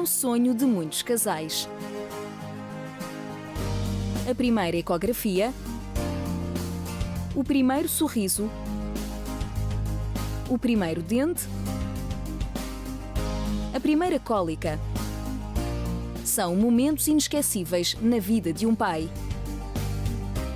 o sonho de muitos casais. A primeira ecografia, o primeiro sorriso, o primeiro dente, a primeira cólica. São momentos inesquecíveis na vida de um pai.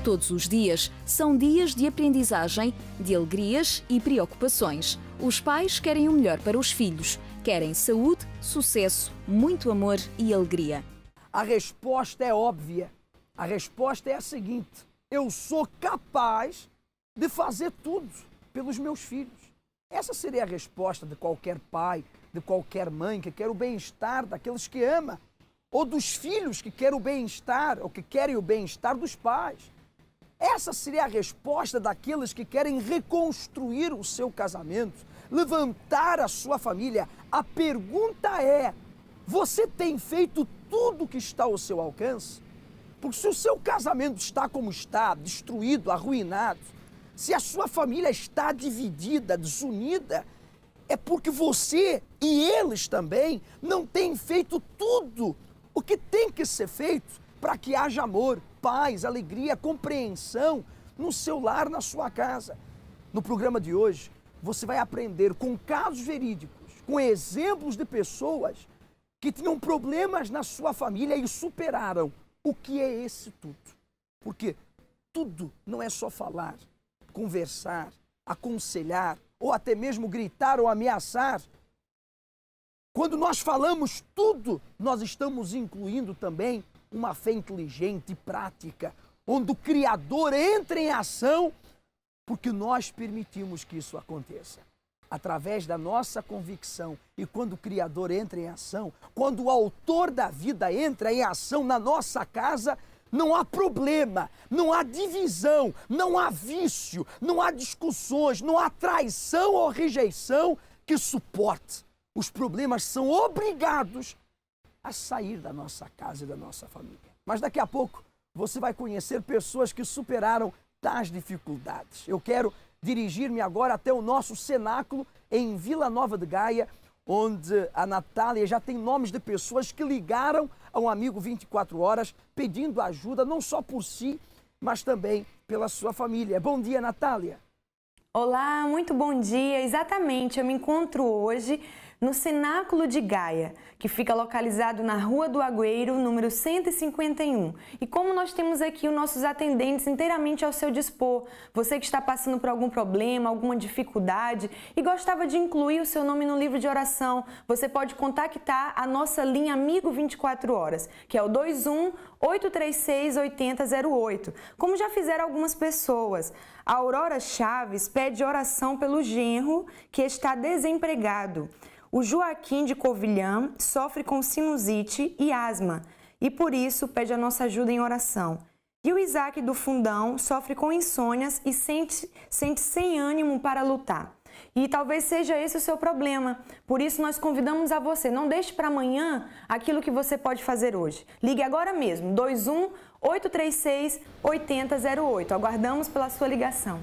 Todos os dias são dias de aprendizagem, de alegrias e preocupações. Os pais querem o melhor para os filhos. Querem saúde, sucesso, muito amor e alegria. A resposta é óbvia. A resposta é a seguinte: eu sou capaz de fazer tudo pelos meus filhos. Essa seria a resposta de qualquer pai, de qualquer mãe que quer o bem-estar daqueles que ama, ou dos filhos que querem o bem-estar, ou que querem o bem-estar dos pais. Essa seria a resposta daqueles que querem reconstruir o seu casamento, levantar a sua família. A pergunta é: você tem feito tudo o que está ao seu alcance? Porque se o seu casamento está como está, destruído, arruinado, se a sua família está dividida, desunida, é porque você e eles também não têm feito tudo o que tem que ser feito para que haja amor, paz, alegria, compreensão no seu lar, na sua casa. No programa de hoje, você vai aprender com casos verídicos, com exemplos de pessoas que tinham problemas na sua família e superaram. O que é esse tudo? Porque tudo não é só falar, conversar, aconselhar, ou até mesmo gritar ou ameaçar. Quando nós falamos tudo, nós estamos incluindo também uma fé inteligente e prática, onde o Criador entra em ação, porque nós permitimos que isso aconteça. Através da nossa convicção, e quando o Criador entra em ação, quando o Autor da vida entra em ação na nossa casa, não há problema, não há divisão, não há vício, não há discussões, não há traição ou rejeição que suporte. Os problemas são obrigados a sair da nossa casa e da nossa família. Mas daqui a pouco você vai conhecer pessoas que superaram tais dificuldades. Eu quero dirigir-me agora até o nosso cenáculo em Vila Nova de Gaia, onde a Natália já tem nomes de pessoas que ligaram ao Amigo 24 Horas pedindo ajuda, não só por si, mas também pela sua família. Bom dia, Natália. Olá, muito bom dia. Exatamente, eu me encontro hoje no Cenáculo de Gaia, que fica localizado na Rua do Agüeiro, número 151. E como nós temos aqui os nossos atendentes inteiramente ao seu dispor, você que está passando por algum problema, alguma dificuldade e gostava de incluir o seu nome no livro de oração, você pode contactar a nossa linha Amigo 24 Horas, que é o 21-836-8008, como já fizeram algumas pessoas. A Aurora Chaves pede oração pelo genro que está desempregado. O Joaquim de Covilhã sofre com sinusite e asma e por isso pede a nossa ajuda em oração. E o Isaac do Fundão sofre com insônias e sente sem ânimo para lutar. E talvez seja esse o seu problema. Por isso nós convidamos a você, não deixe para amanhã aquilo que você pode fazer hoje. Ligue agora mesmo, 21-836-8008. Aguardamos pela sua ligação.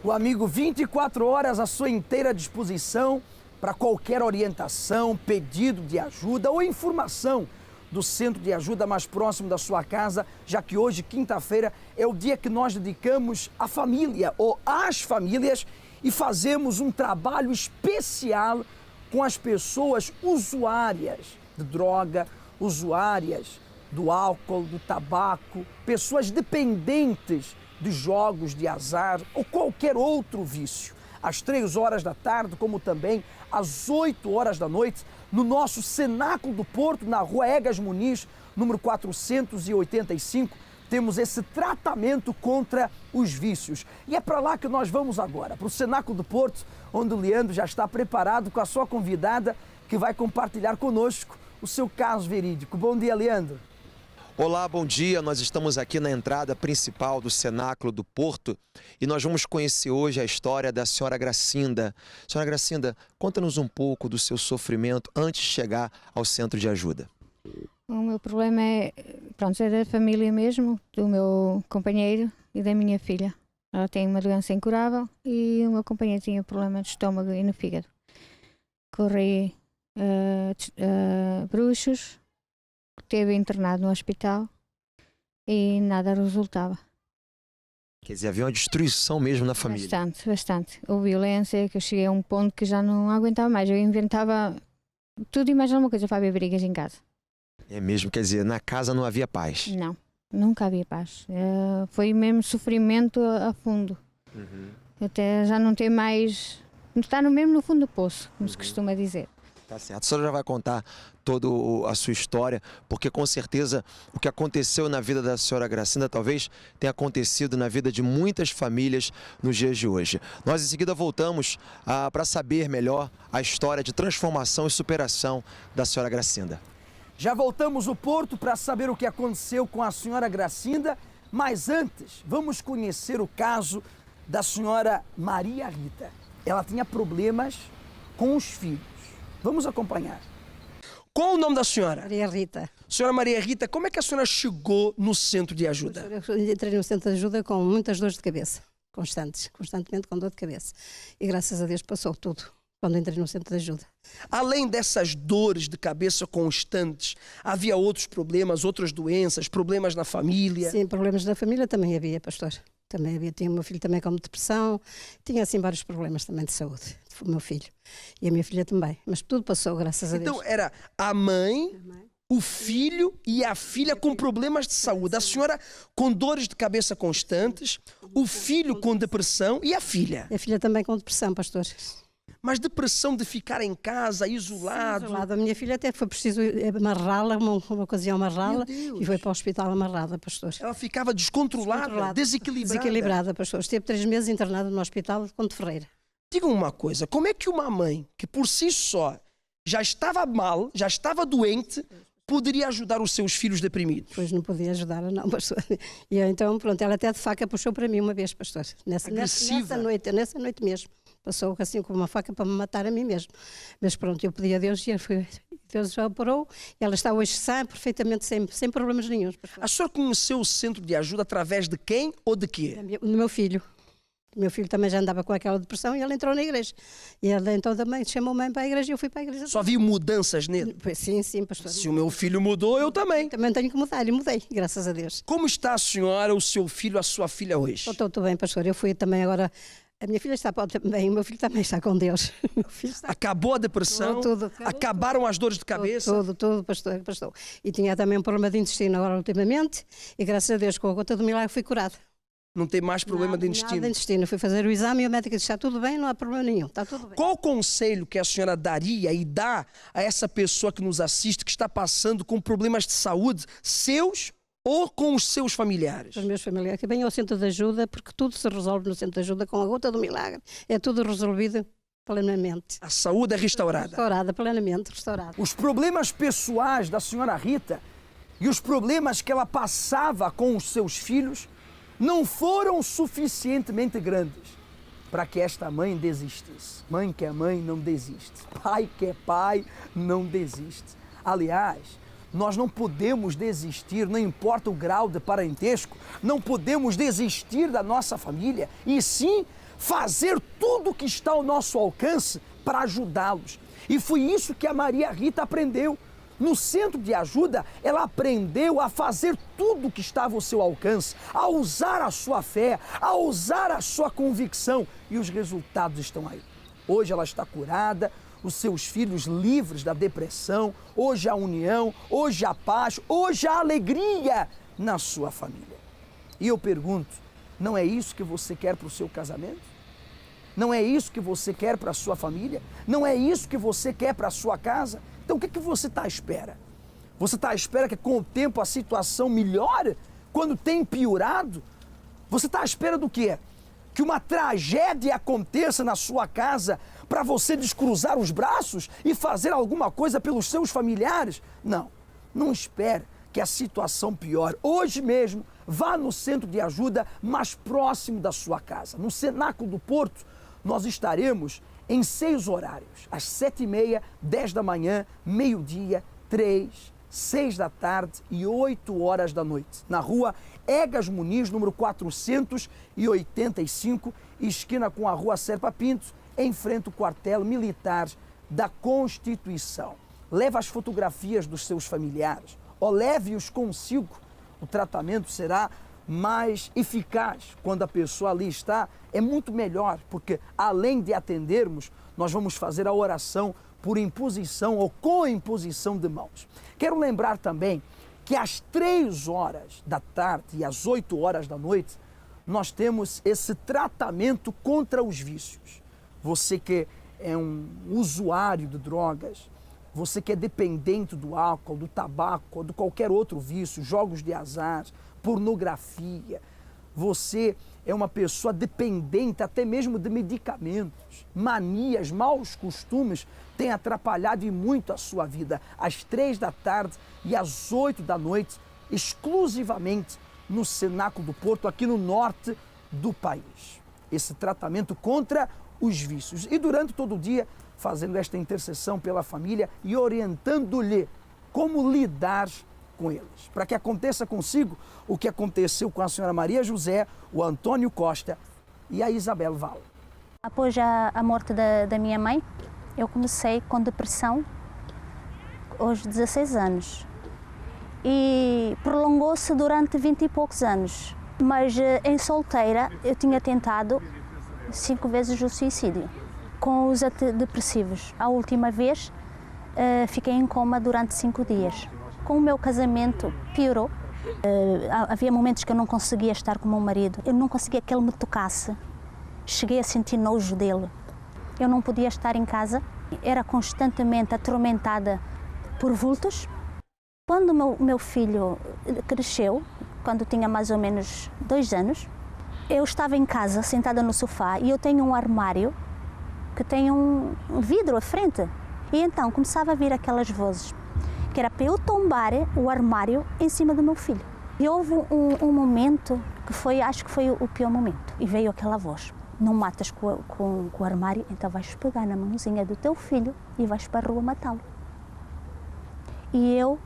O Amigo 24 Horas à sua inteira disposição para qualquer orientação, pedido de ajuda ou informação do centro de ajuda mais próximo da sua casa, já que hoje, quinta-feira, é o dia que nós dedicamos à família ou às famílias e fazemos um trabalho especial com as pessoas usuárias de droga, usuárias do álcool, do tabaco, pessoas dependentes de jogos de azar ou qualquer outro vício. Às 3 horas da tarde, como também às 8 horas da noite, no nosso Cenáculo do Porto, na Rua Egas Muniz, número 485, temos esse tratamento contra os vícios. E é para lá que nós vamos agora, para o Cenáculo do Porto, onde o Leandro já está preparado com a sua convidada, que vai compartilhar conosco o seu caso verídico. Bom dia, Leandro. Olá, bom dia. Nós estamos aqui na entrada principal do Cenáculo do Porto e nós vamos conhecer hoje a história da senhora Gracinda. Senhora Gracinda, conta-nos um pouco do seu sofrimento antes de chegar ao centro de ajuda. O meu problema é da família mesmo, do meu companheiro e da minha filha. Ela tem uma doença incurável e o meu companheiro tinha problema de estômago e no fígado. Corri bruxos, esteve internado no hospital e nada resultava. Quer dizer, havia uma destruição mesmo na família. Bastante, bastante. Houve violência, que eu cheguei a um ponto que já não aguentava mais. Eu inventava tudo e mais alguma coisa para haver brigas em casa. É mesmo, quer dizer, na casa não havia paz. Não, nunca havia paz. Foi mesmo sofrimento a fundo. Até já não ter mais... Está mesmo no fundo do poço, como se costuma dizer. Tá certo. A senhora já vai contar toda a sua história, porque com certeza o que aconteceu na vida da senhora Gracinda talvez tenha acontecido na vida de muitas famílias nos dias de hoje. Nós em seguida voltamos para saber melhor a história de transformação e superação da senhora Gracinda. Já voltamos ao Porto para saber o que aconteceu com a senhora Gracinda, mas antes vamos conhecer o caso da senhora Maria Rita. Ela tinha problemas com os filhos. Vamos acompanhar. Qual o nome da senhora? Maria Rita. Senhora Maria Rita, como é que a senhora chegou no centro de ajuda? Eu entrei no centro de ajuda com muitas dores de cabeça, constantemente com dor de cabeça. E graças a Deus passou tudo quando entrei no centro de ajuda. Além dessas dores de cabeça constantes, havia outros problemas, outras doenças, problemas na família? Sim, problemas na família também havia, pastor. Também havia, tinha o meu filho também com depressão, tinha assim vários problemas também de saúde, o meu filho. E a minha filha também, mas tudo passou, graças a Deus. Então era a mãe, o filho e a filha com problemas de saúde. A senhora com dores de cabeça constantes, o filho com depressão e a filha. E a filha também com depressão, pastor. Mas depressão de ficar em casa, isolado. A minha filha até foi preciso amarrá-la, uma ocasião amarrá-la, e foi para o hospital amarrada, pastor. Ela ficava descontrolada, desequilibrada, pastor. Esteve 3 meses internada no hospital de Conde Ferreira. Digam uma coisa, como é que uma mãe que por si só já estava mal, já estava doente, poderia ajudar os seus filhos deprimidos? Pois não podia ajudar, não, pastor. E então, pronto, ela até de faca puxou para mim uma vez, pastor. Nessa noite mesmo. Passou assim com uma faca para me matar a mim mesmo. Mas pronto, eu pedi a Deus e Deus já operou. E ela está hoje sã, perfeitamente, sem problemas nenhum. A senhora conheceu o centro de ajuda através de quem ou de quê? Do meu filho. O meu filho também já andava com aquela depressão e ele entrou na igreja. E ela então também chamou-me para a igreja e eu fui para a igreja. Só viu mudanças nele? Sim, pastor. Se o meu filho mudou, eu também. Também tenho que mudar e mudei, graças a Deus. Como está a senhora, o seu filho, a sua filha hoje? Estou bem, pastor. Eu fui também agora... A minha filha está bem, o meu filho também está com Deus. Meu filho está... Acabou a depressão? Tudo. Acabaram as dores de cabeça? Tudo, pastor. E tinha também um problema de intestino agora ultimamente e graças a Deus com a gota do milagre fui curada. Não tem mais problema de intestino? Nada de intestino. Fui fazer o exame e a médica disse, está tudo bem, não há problema nenhum, está tudo bem. Qual o conselho que a senhora daria e dá a essa pessoa que nos assiste, que está passando com problemas de saúde, seus ou com os seus familiares? Os meus familiares, que venham ao centro de ajuda, porque tudo se resolve no centro de ajuda com a gota do milagre. É tudo resolvido plenamente. A saúde é restaurada? Plenamente restaurada. Os problemas pessoais da senhora Rita e os problemas que ela passava com os seus filhos não foram suficientemente grandes para que esta mãe desistisse. Mãe que é mãe não desiste. Pai que é pai não desiste. Aliás, nós não podemos desistir, não importa o grau de parentesco, não podemos desistir da nossa família e sim fazer tudo o que está ao nosso alcance para ajudá-los. E foi isso que a Maria Rita aprendeu. No centro de ajuda, ela aprendeu a fazer tudo o que estava ao seu alcance, a usar a sua fé, a usar a sua convicção e os resultados estão aí. Hoje ela está curada, os seus filhos livres da depressão, hoje a união, hoje a paz, hoje a alegria na sua família. E eu pergunto, não é isso que você quer para o seu casamento? Não é isso que você quer para a sua família? Não é isso que você quer para a sua casa? Então o que você está à espera? Você está à espera que com o tempo a situação melhore? Quando tem piorado? Você está à espera do quê? Que uma tragédia aconteça na sua casa para você descruzar os braços e fazer alguma coisa pelos seus familiares? Não, não espere que a situação piore. Hoje mesmo, vá no centro de ajuda mais próximo da sua casa. No Cenáculo do Porto, nós estaremos em 6 horários, às 7h30, 10 da manhã, meio-dia, 3, 6 da tarde e 8 horas da noite, na rua Egas Muniz, número 485, esquina com a rua Serpa Pinto, em frente ao quartel militar da Constituição. Leve as fotografias dos seus familiares ou leve-os consigo. O tratamento será mais eficaz quando a pessoa ali está. É muito melhor, porque além de atendermos, nós vamos fazer a oração por imposição ou com imposição de mãos. Quero lembrar também que às 3 horas da tarde e às 8 horas da noite, nós temos esse tratamento contra os vícios. Você que é um usuário de drogas, você que é dependente do álcool, do tabaco ou de qualquer outro vício, jogos de azar, pornografia, você é uma pessoa dependente até mesmo de medicamentos, manias, maus costumes têm atrapalhado e muito a sua vida. Às 3 da tarde e às 8 da noite, exclusivamente no Cenáculo do Porto, aqui no norte do país. Esse tratamento contra os vícios. E durante todo o dia, fazendo esta intercessão pela família e orientando-lhe como lidar com eles. Para que aconteça consigo o que aconteceu com a senhora Maria José, o Antônio Costa e a Isabel Val. Após a morte da minha mãe, eu comecei com depressão aos 16 anos e prolongou-se durante 20 e poucos anos. Mas em solteira eu tinha tentado 5 vezes o suicídio com os antidepressivos. A última vez fiquei em coma durante 5 dias. Com o meu casamento piorou. Havia momentos que eu não conseguia estar com o meu marido. Eu não conseguia que ele me tocasse. Cheguei a sentir nojo dele. Eu não podia estar em casa. Era constantemente atormentada por vultos. Quando o meu filho cresceu, quando tinha mais ou menos 2 anos, eu estava em casa, sentada no sofá, e eu tenho um armário que tem um vidro à frente. E então começava a vir aquelas vozes, que era para eu tombar o armário em cima do meu filho. E houve um momento que foi, acho que foi o pior momento. E veio aquela voz: não matas com o armário, então vais pegar na mãozinha do teu filho e vais para a rua matá-lo. E eu,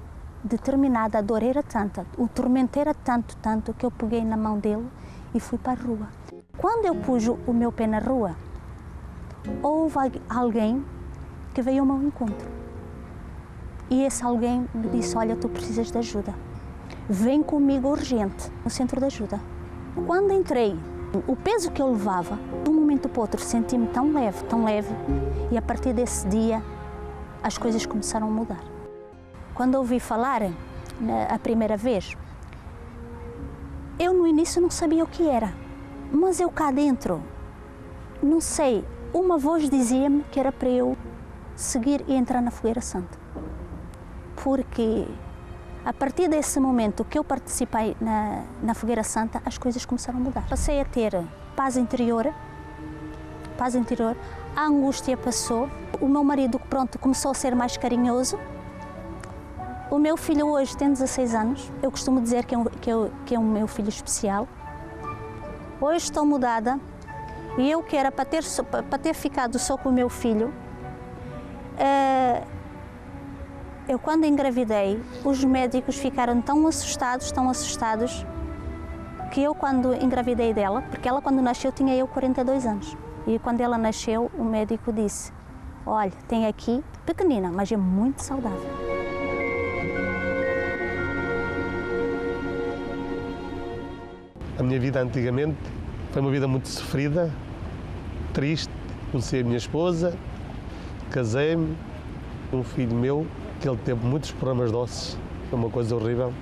determinada, a dor era tanta, o tormento era tanto, que eu peguei na mão dele e fui para a rua. Quando eu pus o meu pé na rua, houve alguém que veio ao meu encontro. E esse alguém me disse: olha, tu precisas de ajuda. Vem comigo urgente, no centro de ajuda. Quando entrei, o peso que eu levava, de um momento para o outro, senti-me tão leve, e a partir desse dia, as coisas começaram a mudar. Quando ouvi falar a primeira vez, eu no início não sabia o que era, mas eu cá dentro, não sei, uma voz dizia-me que era para eu seguir e entrar na Fogueira Santa. Porque a partir desse momento que eu participei na Fogueira Santa, as coisas começaram a mudar. Passei a ter paz interior, a angústia passou, o meu marido, pronto, começou a ser mais carinhoso. O meu filho hoje tem 16 anos, eu costumo dizer que é o meu filho especial. Hoje estou mudada e eu que era para ter ficado só com o meu filho, eu quando engravidei, os médicos ficaram tão assustados, que eu quando engravidei dela, porque ela quando nasceu tinha eu 42 anos, e quando ela nasceu o médico disse: olha, tem aqui, pequenina, mas é muito saudável. A minha vida antigamente foi uma vida muito sofrida, triste. Conheci a minha esposa, casei-me, um filho meu, que ele teve muitos problemas de ossos, foi uma coisa horrível.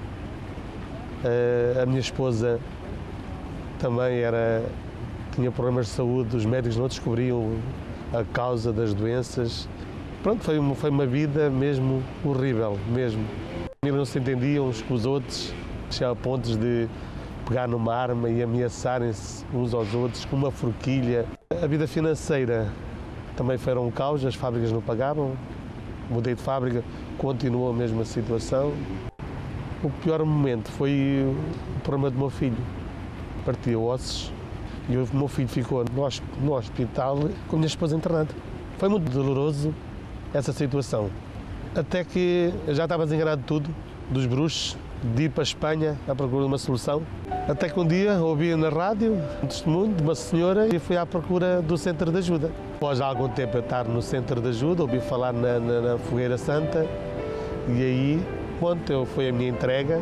A minha esposa também tinha problemas de saúde, os médicos não descobriam a causa das doenças. Pronto, foi uma vida mesmo horrível, mesmo. Eles não se entendiam uns com os outros, chegava a pontos de pegar numa arma e ameaçarem-se uns aos outros com uma forquilha. A vida financeira também foi um caos, as fábricas não pagavam, mudei de fábrica, continuou a mesma situação. O pior momento foi o problema do meu filho, partiu ossos e o meu filho ficou no hospital com a minha esposa internada. Foi muito doloroso essa situação, até que eu já estava desenganado de tudo, dos bruxos, de ir para a Espanha à procura de uma solução. Até que um dia ouvi na rádio um testemunho de uma senhora e fui à procura do centro de ajuda. Após algum tempo eu estar no centro de ajuda, ouvi falar na Fogueira Santa e aí, pronto, foi a minha entrega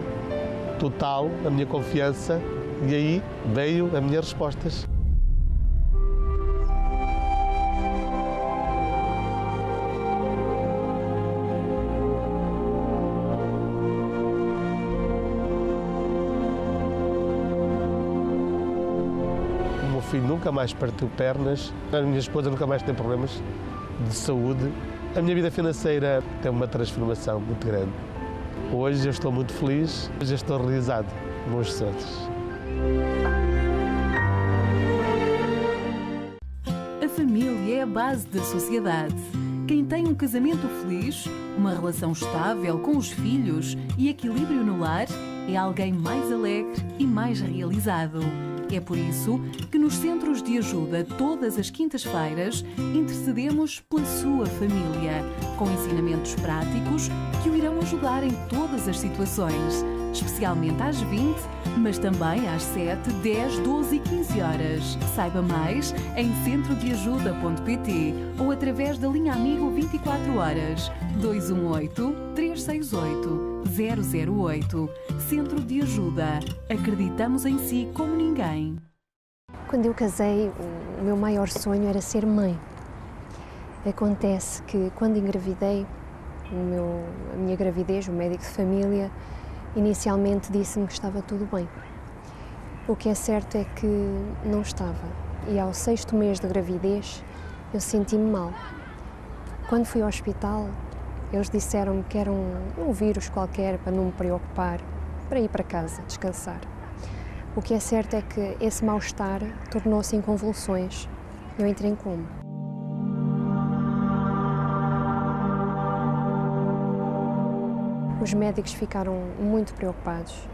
total, a minha confiança e aí veio as minhas respostas. O filho nunca mais partiu pernas, a minha esposa nunca mais tem problemas de saúde. A minha vida financeira tem uma transformação muito grande. Hoje eu estou muito feliz, hoje eu estou realizado com meus sonhos. A família é a base da sociedade. Quem tem um casamento feliz, uma relação estável com os filhos e equilíbrio no lar, é alguém mais alegre e mais realizado. É por isso que nos centros de ajuda, todas as quintas-feiras, intercedemos pela sua família, com ensinamentos práticos que o irão ajudar em todas as situações, especialmente às 20, mas também às 7, 10, 12 e 15 horas. Saiba mais em centrodeajuda.pt ou através da linha Amigo 24 horas 218 368 008. Centro de Ajuda. Acreditamos em si como ninguém. Quando eu casei, o meu maior sonho era ser mãe. Acontece que quando engravidei, a minha gravidez, o médico de família, inicialmente disse-me que estava tudo bem. O que é certo é que não estava. E ao 6º mês de gravidez, eu senti-me mal. Quando fui ao hospital, eles disseram-me que era um vírus qualquer para não me preocupar, para ir para casa, descansar. O que é certo é que esse mal-estar tornou-se em convulsões. Eu entrei em coma. Os médicos ficaram muito preocupados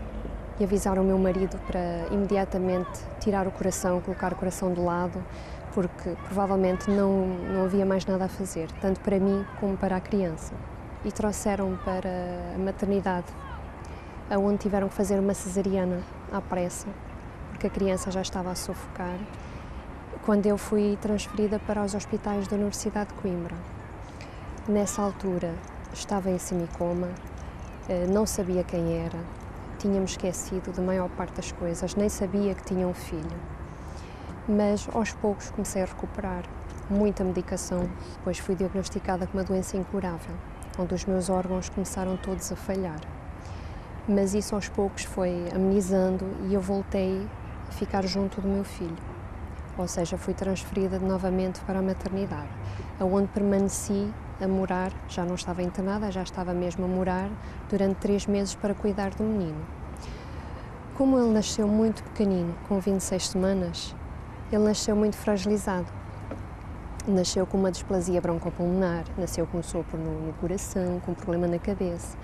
e avisaram o meu marido para imediatamente tirar o coração, colocar o coração de lado, porque provavelmente não havia mais nada a fazer, tanto para mim como para a criança. E trouxeram-me para a maternidade, onde tiveram que fazer uma cesariana à pressa, porque a criança já estava a sufocar, quando eu fui transferida para os hospitais da Universidade de Coimbra. Nessa altura estava em semicoma, não sabia quem era, tinha-me esquecido da maior parte das coisas, nem sabia que tinha um filho. Mas aos poucos comecei a recuperar, muita medicação, depois fui diagnosticada com uma doença incurável, onde os meus órgãos começaram todos a falhar. Mas isso aos poucos foi amenizando e eu voltei a ficar junto do meu filho. Ou seja, fui transferida novamente para a maternidade, onde permaneci a morar, já não estava internada, já estava mesmo a morar durante 3 meses para cuidar do menino. Como ele nasceu muito pequenino, com 26 semanas, ele nasceu muito fragilizado. Nasceu com uma displasia broncopulmonar, nasceu com um sopro no coração, com um problema na cabeça.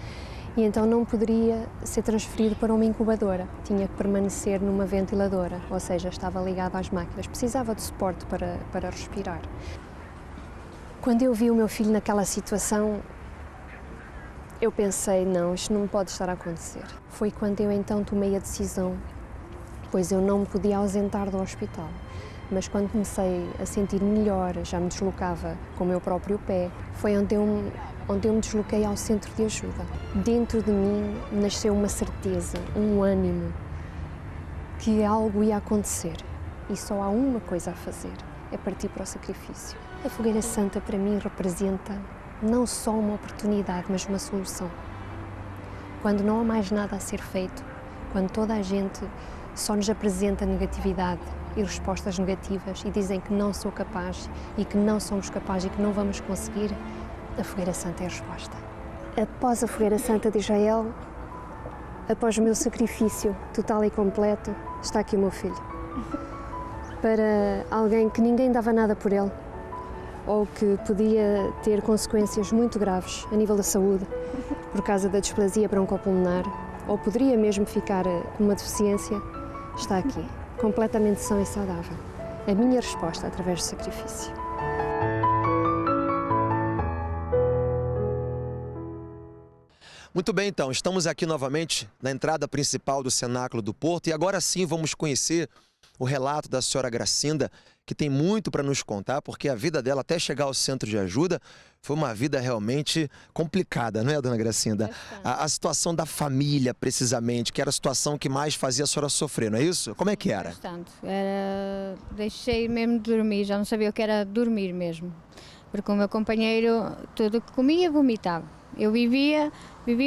E então não poderia ser transferido para uma incubadora, tinha que permanecer numa ventiladora, ou seja, estava ligado às máquinas, precisava de suporte para respirar. Quando eu vi o meu filho naquela situação, eu pensei, não, isto não pode estar a acontecer. Foi quando eu então tomei a decisão, pois eu não me podia ausentar do hospital. Mas quando comecei a sentir melhor, já me deslocava com o meu próprio pé, foi onde eu me desloquei ao centro de ajuda. Dentro de mim nasceu uma certeza, um ânimo, que algo ia acontecer. E só há uma coisa a fazer, é partir para o sacrifício. A Fogueira Santa para mim representa não só uma oportunidade, mas uma solução. Quando não há mais nada a ser feito, quando toda a gente só nos apresenta negatividade e respostas negativas e dizem que não sou capaz e que não somos capazes e que não vamos conseguir, a Fogueira Santa é a resposta. Após a Fogueira Santa de Israel, após o meu sacrifício total e completo, está aqui o meu filho. Para alguém que ninguém dava nada por ele, ou que podia ter consequências muito graves a nível da saúde, por causa da displasia broncopulmonar, ou poderia mesmo ficar com uma deficiência, está aqui, completamente são e saudável. A minha resposta através do sacrifício. Muito bem, então, estamos aqui novamente na entrada principal do Cenáculo do Porto e agora sim vamos conhecer o relato da senhora Gracinda, que tem muito para nos contar, porque a vida dela até chegar ao centro de ajuda foi uma vida realmente complicada, não é, dona Gracinda? A situação da família, precisamente, que era a situação que mais fazia a senhora sofrer, não é isso? Como é que era? Bastante. Deixei mesmo de dormir, já não sabia o que era dormir mesmo. Porque o meu companheiro, tudo que comia, vomitava. Eu vivia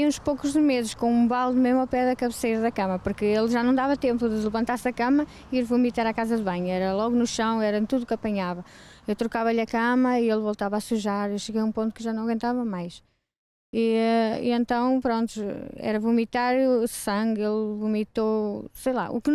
uns poucos meses com um balde mesmo ao pé da cabeceira da cama, porque ele já não dava tempo de levantar-se da cama e ir vomitar à casa de banho. Era logo no chão, era tudo que apanhava. Eu trocava-lhe a cama e ele voltava a sujar. Eu cheguei a um ponto que já não aguentava mais. E então, pronto, era vomitar sangue, ele vomitou, sei lá, o que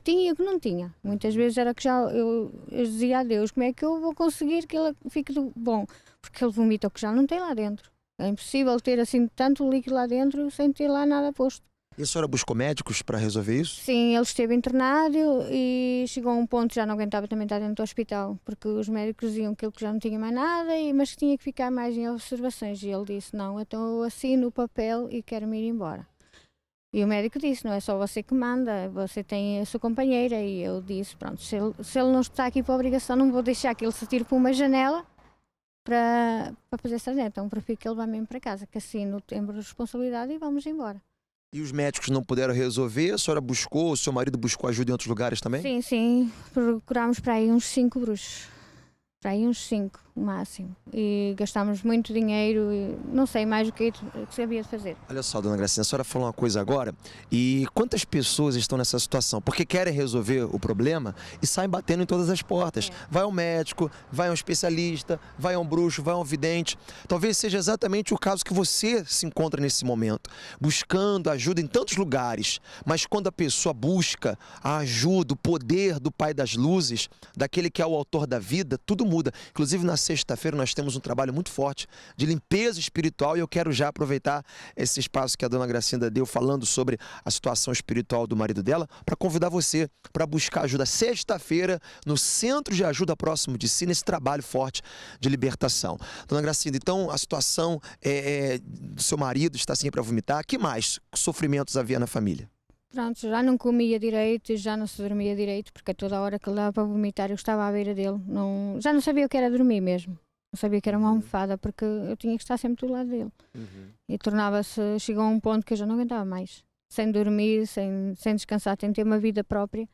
tinha e o que não tinha. Muitas vezes era que já eu dizia a Deus, como é que eu vou conseguir que ele fique bom? Porque ele vomita o que já não tem lá dentro. É impossível ter assim tanto líquido lá dentro sem ter lá nada posto. E a senhora buscou médicos para resolver isso? Sim, ele esteve internado e chegou a um ponto que já não aguentava também estar dentro do hospital, porque os médicos diziam que ele já não tinha mais nada, mas que tinha que ficar mais em observações. E ele disse, não, então eu assino o papel e quero-me ir embora. E o médico disse, não é só você que manda, você tem a sua companheira. E eu disse, pronto, se ele não está aqui por obrigação, não vou deixar que ele se tire por uma janela para fazer essa neta. Então prefiro que ele vá mesmo para casa, que assino o tempo de responsabilidade e vamos embora. E os médicos não puderam resolver? A senhora buscou, o seu marido buscou ajuda em outros lugares também? Sim, sim. Procurámos para aí uns 5 bruxos. Para aí uns 5, o máximo. E gastámos muito dinheiro e não sei mais o que se havia de fazer. Olha só, dona Gracinda, a senhora falou uma coisa agora. E quantas pessoas estão nessa situação? Porque querem resolver o problema e saem batendo em todas as portas. Vai ao médico, vai a um especialista, vai a um bruxo, vai a um vidente. Talvez seja exatamente o caso que você se encontra nesse momento. Buscando ajuda em tantos lugares. Mas quando a pessoa busca a ajuda, o poder do Pai das Luzes, daquele que é o autor da vida, tudo muda. Inclusive, na sexta-feira, nós temos um trabalho muito forte de limpeza espiritual e eu quero já aproveitar esse espaço que a dona Gracinda deu falando sobre a situação espiritual do marido dela para convidar você para buscar ajuda sexta-feira no Centro de Ajuda Próximo de Si, nesse trabalho forte de libertação. Dona Gracinda, então a situação do seu marido está assim para vomitar. Que mais sofrimentos havia na família? Pronto, já não comia direito, já não se dormia direito, porque a toda hora que ele dava para vomitar eu estava à beira dele. Já não sabia o que era dormir mesmo. Não sabia que era uma almofada, porque eu tinha que estar sempre do lado dele. E chegou a um ponto que eu já não aguentava mais. Sem dormir, sem descansar, sem ter uma vida própria.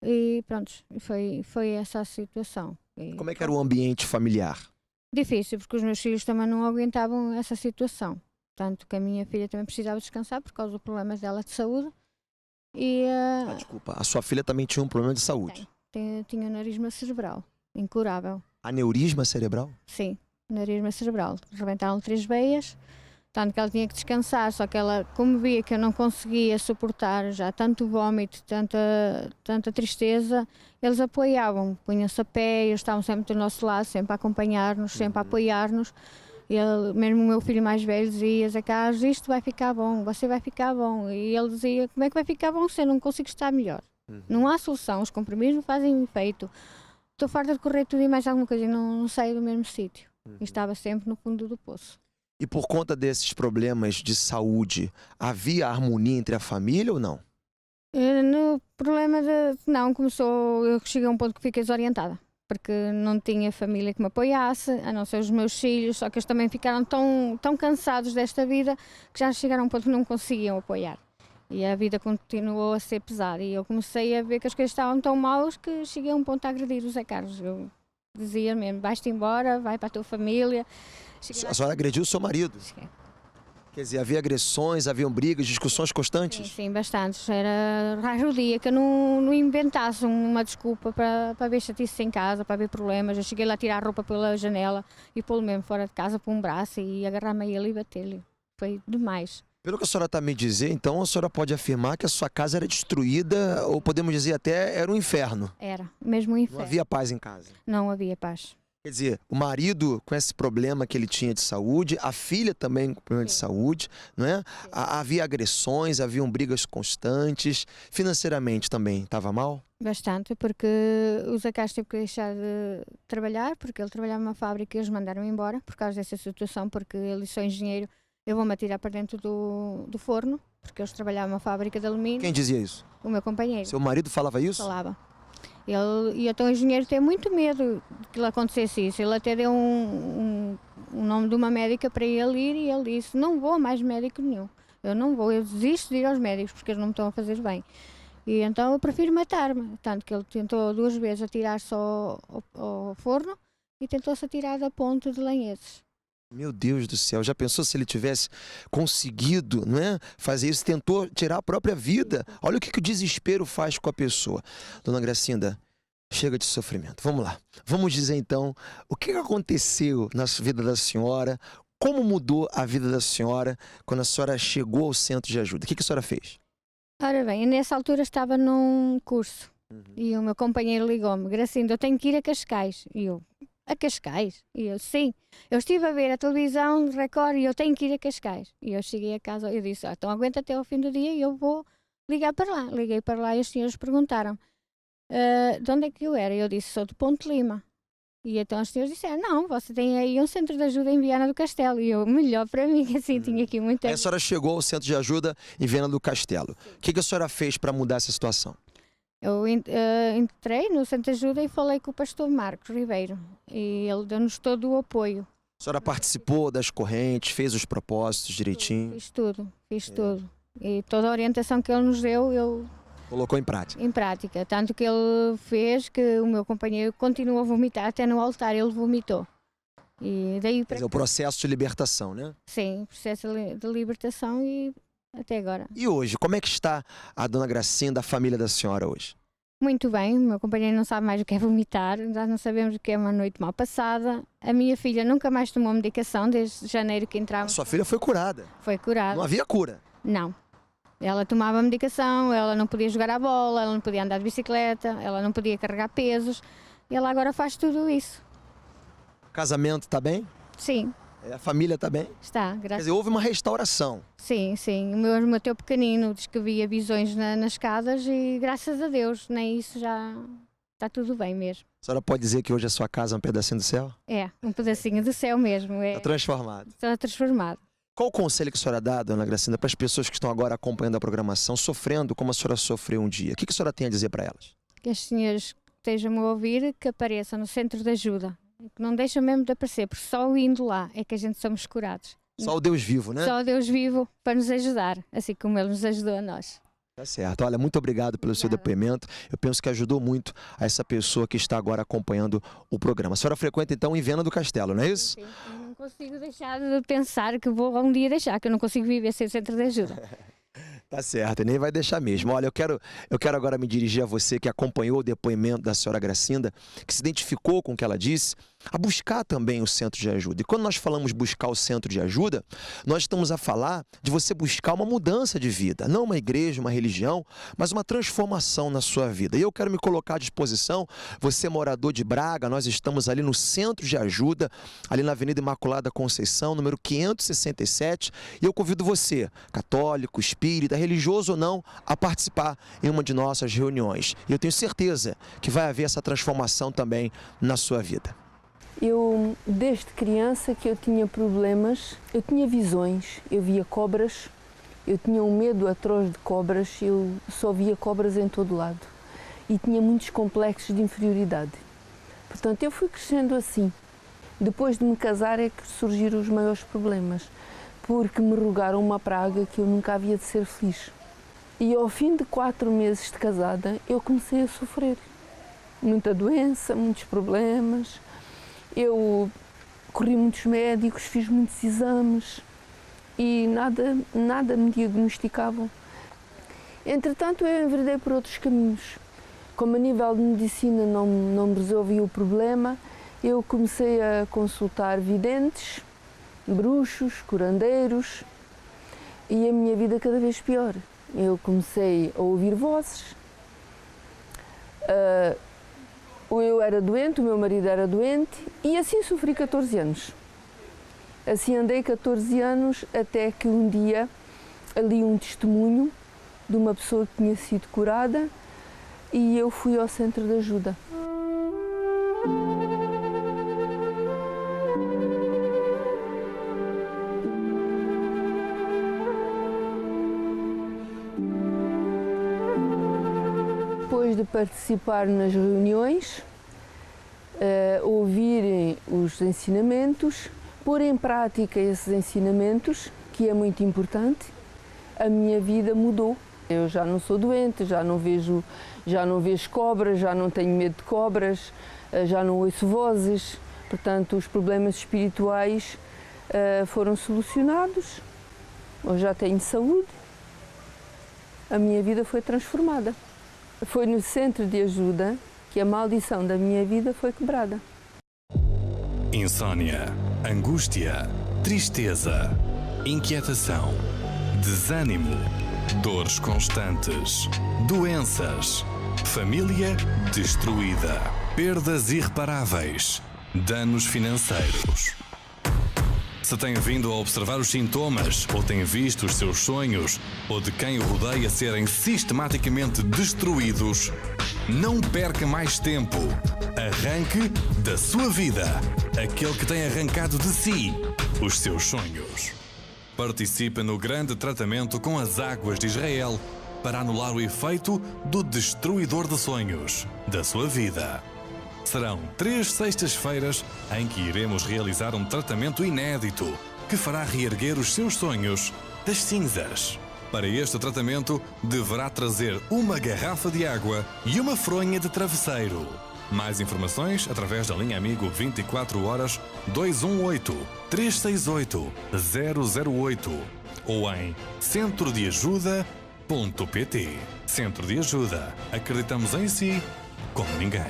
E pronto, foi essa a situação. Como é que era o ambiente familiar? Difícil, porque os meus filhos também não aguentavam essa situação. Tanto que a minha filha também precisava descansar por causa dos problemas dela de saúde. Desculpa, a sua filha também tinha um problema de saúde? Tinha aneurisma cerebral, incurável. Aneurisma cerebral? Sim, aneurisma cerebral. Rebentaram 3 veias, tanto que ela tinha que descansar, só que ela, como via que eu não conseguia suportar já tanto vómito, tanta tristeza, eles apoiavam, punham-se a pé, eles estavam sempre do nosso lado, sempre a acompanhar-nos, sempre a apoiar-nos. Mesmo o meu filho mais velho dizia, Zé Carlos, isto vai ficar bom, você vai ficar bom. E ele dizia, como é que vai ficar bom se eu não consigo estar melhor? Não há solução, os comprimidos não fazem efeito. Estou farta de correr tudo e mais alguma coisa e não saio do mesmo sítio. E estava sempre no fundo do poço. E por conta desses problemas de saúde, havia harmonia entre a família ou não? No problema não, eu cheguei a um ponto que fiquei desorientada. Porque não tinha família que me apoiasse, a não ser os meus filhos, só que eles também ficaram tão cansados desta vida que já chegaram a um ponto que não conseguiam apoiar. E a vida continuou a ser pesada e eu comecei a ver que as coisas estavam tão maus que cheguei a um ponto a agredir o Zé Carlos. Eu dizia mesmo, vais-te embora, vai para a tua família. A senhora agrediu o seu marido? Cheguei. Quer dizer, havia agressões, haviam brigas, discussões constantes? Sim, bastantes. Era raro o dia que eu não inventasse uma desculpa para ver chatice em casa, para ver problemas. Eu cheguei lá a tirar a roupa pela janela e pô-lo mesmo fora de casa por um braço e agarrar-me a ele e bater-lhe. Foi demais. Pelo que a senhora está me dizendo, então a senhora pode afirmar que a sua casa era destruída, ou podemos dizer até era um inferno. Era, mesmo um inferno. Não havia paz em casa? Não havia paz. Quer dizer, o marido com esse problema que ele tinha de saúde, a filha também com problema de saúde, não é? Havia agressões, haviam brigas constantes. Financeiramente também estava mal? Bastante, porque o Zé Carlos teve que deixar de trabalhar, porque ele trabalhava numa fábrica e eles mandaram embora por causa dessa situação, porque ele só engenheiro eu vou-me atirar para dentro do forno, porque eles trabalhavam numa fábrica de alumínio. Quem dizia isso? O meu companheiro. Seu marido falava isso? Falava. E então o engenheiro tem muito medo de que lhe acontecesse isso. Ele até deu um nome de uma médica para ele ir e ele disse, não vou a mais médico nenhum. Eu não vou, eu desisto de ir aos médicos porque eles não me estão a fazer bem. E então eu prefiro matar-me. Tanto que ele tentou 2 vezes atirar-se ao forno e tentou-se atirar da ponte de Lanheses. Meu Deus do céu, já pensou se ele tivesse conseguido, não é, fazer isso? Tentou tirar a própria vida. Olha o que o desespero faz com a pessoa. Dona Gracinda, chega de sofrimento. Vamos lá. Vamos dizer então o que aconteceu na vida da senhora, como mudou a vida da senhora quando a senhora chegou ao centro de ajuda. O que a senhora fez? Ora bem, nessa altura estava num curso e o meu companheiro ligou-me, Gracinda, eu tenho que ir a Cascais. E eu, a Cascais? E eu, sim. Eu estive a ver a televisão, Record, e eu tenho que ir a Cascais. E eu cheguei a casa, eu disse, então aguenta até ao fim do dia e eu vou ligar para lá. Liguei para lá e os senhores perguntaram, de onde é que eu era? Eu disse, sou de Ponte Lima. E então os senhores disseram, não, você tem aí um centro de ajuda em Viana do Castelo. E eu, melhor para mim, assim, tinha aqui muita... Aí a senhora chegou ao centro de ajuda em Viana do Castelo. O que a senhora fez para mudar essa situação? Eu entrei no centro de ajuda e falei com o pastor Marcos Ribeiro. E ele deu-nos todo o apoio. A senhora participou das correntes, fez os propósitos direitinho? Fiz tudo. E toda a orientação que ele nos deu, eu... Colocou em prática? Em prática. Tanto que ele fez que o meu companheiro continuou a vomitar, até no altar ele vomitou. E daí para... Quer dizer, o processo de libertação, né? Sim, processo de libertação e até agora. E hoje, como é que está a dona Gracinda, a família da senhora hoje? Muito bem, o meu companheiro não sabe mais o que é vomitar, nós não sabemos o que é uma noite mal passada. A minha filha nunca mais tomou medicação desde janeiro que entrava. A sua filha foi curada? Foi curada. Não havia cura? Não. Ela tomava medicação, ela não podia jogar a bola, ela não podia andar de bicicleta, ela não podia carregar pesos. E ela agora faz tudo isso. O casamento está bem? Sim. A família está bem? Está, graças a Deus. Quer dizer, houve uma restauração. Sim, sim. O meu irmão teu pequenino diz que via visões nas escadas e graças a Deus, nem isso já está tudo bem mesmo. A senhora pode dizer que hoje a sua casa é um pedacinho do céu? É, um pedacinho do céu mesmo. Está transformado. Está transformado. Qual o conselho que a senhora dá, dona Gracinda, para as pessoas que estão agora acompanhando a programação, sofrendo como a senhora sofreu um dia? O que a senhora tem a dizer para elas? Que as senhoras que estejam a ouvir, que apareçam no centro de ajuda. Que não deixam mesmo de aparecer, porque só indo lá é que a gente somos curados. Só o Deus vivo, né? Só o Deus vivo para nos ajudar, assim como Ele nos ajudou a nós. Tá certo. Olha, muito obrigado pelo seu depoimento. Eu penso que ajudou muito a essa pessoa que está agora acompanhando o programa. A senhora frequenta, então, em Viana do Castelo, não é isso? Sim, eu não consigo deixar de pensar que vou um dia deixar, que eu não consigo viver sem o centro de ajuda. Tá certo, e nem vai deixar mesmo. Olha, eu quero agora me dirigir a você que acompanhou o depoimento da senhora Gracinda, que se identificou com o que ela disse, a buscar também o centro de ajuda. E quando nós falamos buscar o centro de ajuda, nós estamos a falar de você buscar uma mudança de vida, não uma igreja, uma religião, mas uma transformação na sua vida. E eu quero me colocar à disposição, você morador de Braga, nós estamos ali no centro de ajuda, ali na Avenida Imaculada Conceição, número 567, e eu convido você, católico, espírita, religioso ou não, a participar em uma de nossas reuniões. E eu tenho certeza que vai haver essa transformação também na sua vida. Eu, desde criança que eu tinha problemas, eu tinha visões, eu via cobras, eu tinha um medo atroz de cobras, eu só via cobras em todo lado e tinha muitos complexos de inferioridade. Portanto, eu fui crescendo assim. Depois de me casar é que surgiram os maiores problemas, porque me rogaram uma praga que eu nunca havia de ser feliz. E ao fim de 4 meses de casada, eu comecei a sofrer. Muita doença, muitos problemas. Eu corri muitos médicos, fiz muitos exames e nada me diagnosticavam. Entretanto, eu enveredei por outros caminhos. Como a nível de medicina não me resolvia o problema, eu comecei a consultar videntes, bruxos, curandeiros e a minha vida cada vez pior. Eu comecei a ouvir vozes. Eu era doente, o meu marido era doente e assim sofri 14 anos. Assim andei 14 anos até que um dia li um testemunho de uma pessoa que tinha sido curada e eu fui ao centro de ajuda. depois de participar nas reuniões, ouvir os ensinamentos, pôr em prática esses ensinamentos, que é muito importante, a minha vida mudou. Eu já não sou doente, já não vejo cobras, já não tenho medo de cobras, já não ouço vozes. Portanto, os problemas espirituais foram solucionados. Eu já tenho saúde. A minha vida foi transformada. Foi no centro de ajuda que a maldição da minha vida foi quebrada. Insônia, angústia, tristeza, inquietação, desânimo, dores constantes, doenças, família destruída, perdas irreparáveis, danos financeiros. Se tem vindo a observar os sintomas, ou tem visto os seus sonhos, ou de quem o rodeia serem sistematicamente destruídos, não perca mais tempo. Arranque da sua vida aquele que tem arrancado de si os seus sonhos. Participe no grande tratamento com as águas de Israel para anular o efeito do destruidor de sonhos da sua vida. Serão 3 sextas-feiras em que iremos realizar um tratamento inédito que fará reerguer os seus sonhos das cinzas. Para este tratamento, deverá trazer uma garrafa de água e uma fronha de travesseiro. Mais informações através da linha Amigo 24 horas 218 368 008 ou em centrodeajuda.pt. Centro de Ajuda. Acreditamos em si como ninguém.